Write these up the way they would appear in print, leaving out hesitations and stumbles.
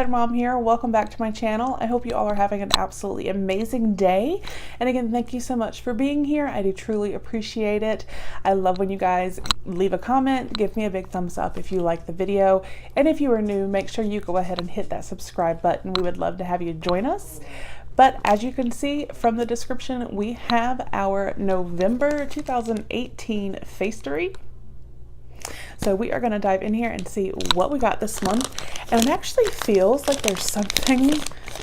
Sweater Mom here. Welcome back to my channel. I hope you all are having an absolutely amazing day. And again, thank you so much for being here. I do truly appreciate it. I love when you guys leave a comment, give me a big thumbs up if you like the video. And if you are new, make sure you go ahead and hit that subscribe button. We would love to have you join us. But as you can see from the description, we have our November 2018 Facetory. So we are going to dive in here and see what we got this month. And it actually feels like there's something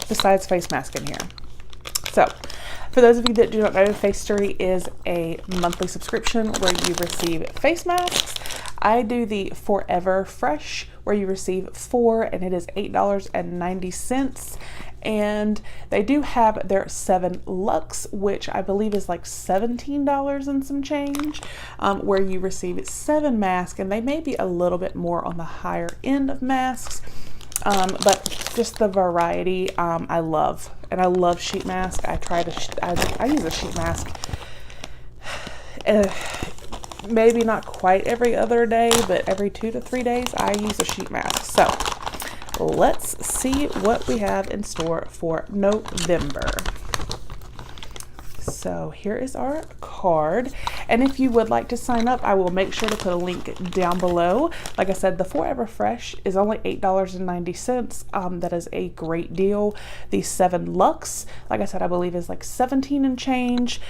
besides face mask in here. So for those of you that do not know, Facetory is a monthly subscription where you receive face masks. I do the Four Ever Fresh where you receive 4 and it is $8.90. And they do have their 7 Luxe, which I believe is like $17 and some change, where you receive 7 masks, and they may be a little bit more on the higher end of masks, but just the variety I love. And I love sheet mask. I use a sheet mask maybe not quite every other day, but every 2 to 3 days I use a sheet mask. So let's see what we have in store for November. So here is our card. And if you would like to sign up, I will make sure to put a link down below. Like I said, the Four Ever Fresh is only $8.90. That is a great deal. The 7 Luxe, like I said, I believe is like 17 and change.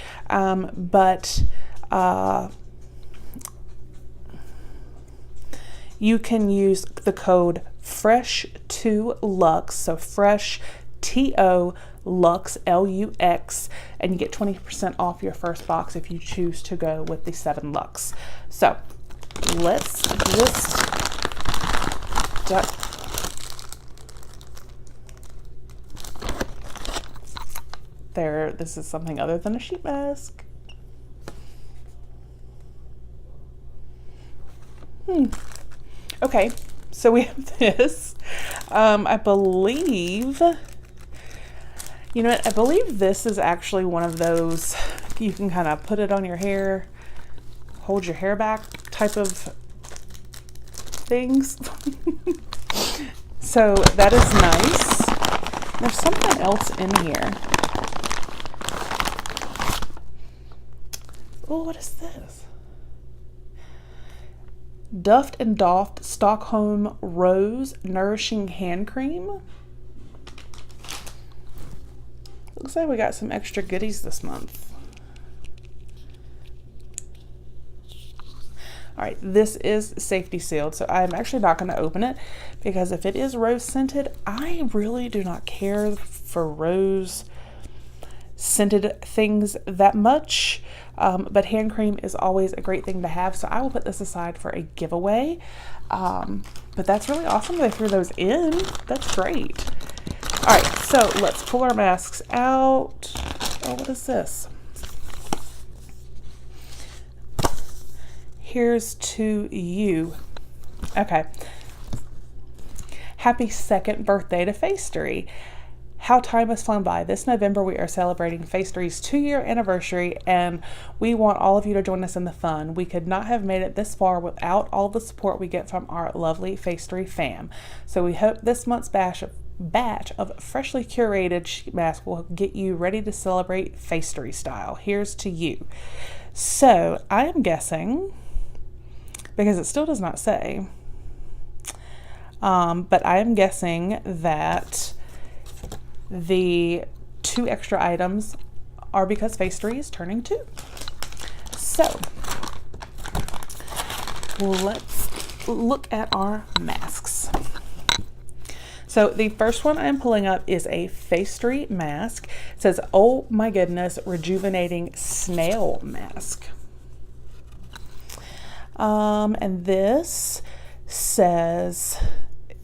You can use the code FRESH2LUX, so fresh TO Lux LUX, and you get 20% off your first box if you choose to go with the 7 Luxe. So let's just this is something other than a sheet mask. Okay, so we have this. I believe, you know what, I believe this is actually one of those, you can kind of put it on your hair, hold your hair back type of things. So that is nice. There's something else in here. Oh, what is this? Duft and Doft Stockholm Rose Nourishing Hand Cream. Looks like we got some extra goodies this month. All right, this is safety sealed, so I'm actually not going to open it because if it is rose scented, I really do not care for rose scented things that much. But hand cream is always a great thing to have, so I will put this aside for a giveaway. But that's really awesome they threw those in. That's great. All right, so let's pull our masks out. Oh, what is this? Here's to you. Okay. Happy 2nd birthday to Facetory. How time has flown by. This November, we are celebrating Facetory's 2-year anniversary, and we want all of you to join us in the fun. We could not have made it this far without all the support we get from our lovely Facetory fam. So we hope this month's batch of freshly curated sheet masks will get you ready to celebrate Facetory style. Here's to you. So I am guessing, because it still does not say, but I am guessing that the 2 extra items are because Facetory is turning 2. So let's look at our masks. So the first one I'm pulling up is a Facetory mask. It says, "Oh my goodness, rejuvenating snail mask." And this says,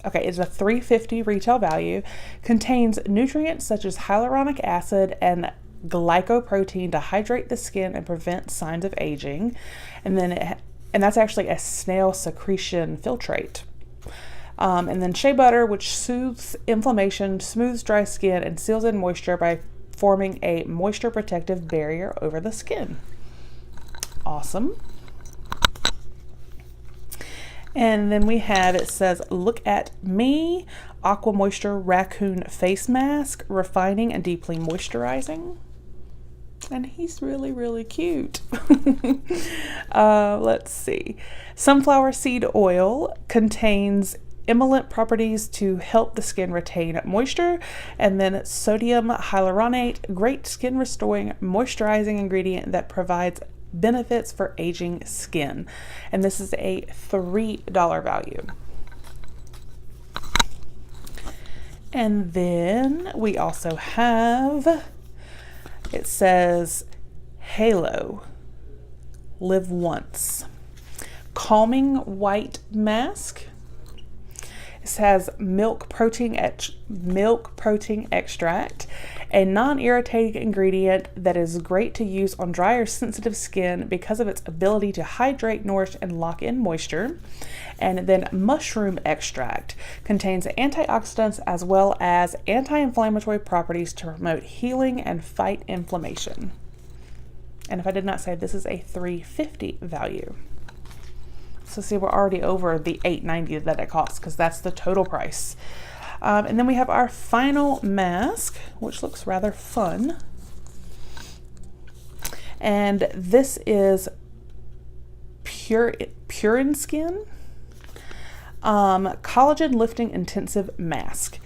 okay, it's a $3.50 retail value, contains nutrients such as hyaluronic acid and glycoprotein to hydrate the skin and prevent signs of aging. And that's actually a snail secretion filtrate. And then shea butter, which soothes inflammation, smooths dry skin, and seals in moisture by forming a moisture protective barrier over the skin. Awesome. And then we have, it says, Look at Me Aqua Moisture Raccoon Face Mask, refining and deeply moisturizing. And he's really, really cute. Let's see. Sunflower seed oil contains emollient properties to help the skin retain moisture. And then sodium hyaluronate, great skin restoring moisturizing ingredient that provides benefits for aging skin. And this is a $3 value. And then we also have, it says Halo Live Once Calming White Mask. It has milk protein extract, a non-irritating ingredient that is great to use on dry or sensitive skin because of its ability to hydrate, nourish, and lock in moisture. And then mushroom extract contains antioxidants as well as anti-inflammatory properties to promote healing and fight inflammation. And if I did not say, this is a $3.50 value. So see, we're already over the $8.90 that it costs, because that's the total price. And then we have our final mask, which looks rather fun. And this is Pure Skin Collagen Lifting Intensive Mask.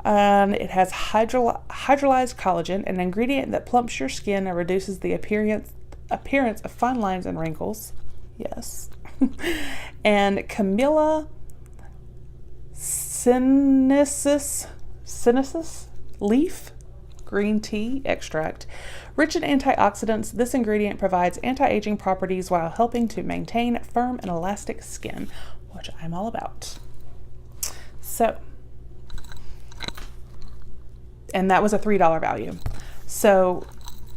It has hydrolyzed collagen, an ingredient that plumps your skin and reduces the appearance of fine lines and wrinkles. Yes. And Camellia sinensis leaf green tea extract. Rich in antioxidants, this ingredient provides anti-aging properties while helping to maintain firm and elastic skin, which I'm all about. So, and that was a $3 value. So,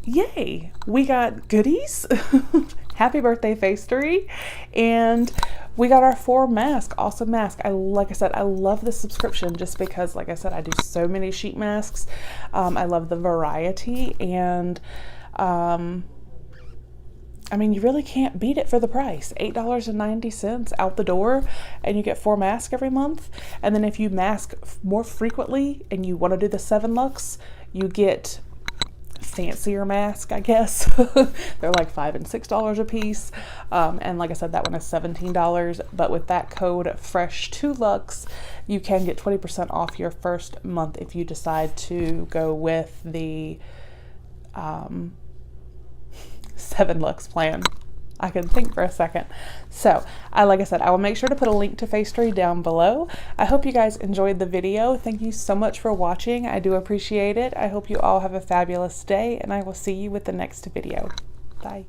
yay, we got goodies. Happy birthday, Facetory. And we got our 4 mask, awesome mask. Like I said, I love this subscription just because, like I said, I do so many sheet masks. I love the variety, and I mean, you really can't beat it for the price. $8.90 out the door, and you get 4 masks every month. And then if you mask more frequently and you want to do the 7 lux, you get fancier mask, I guess. They're like $5 and $6 a piece. And like I said, that one is $17. But with that code Fresh2Lux, you can get 20% off your first month if you decide to go with the 7 Lux plan. I can think for a second. So, like I said, I will make sure to put a link to Facetory down below. I hope you guys enjoyed the video. Thank you so much for watching. I do appreciate it. I hope you all have a fabulous day, and I will see you with the next video. Bye.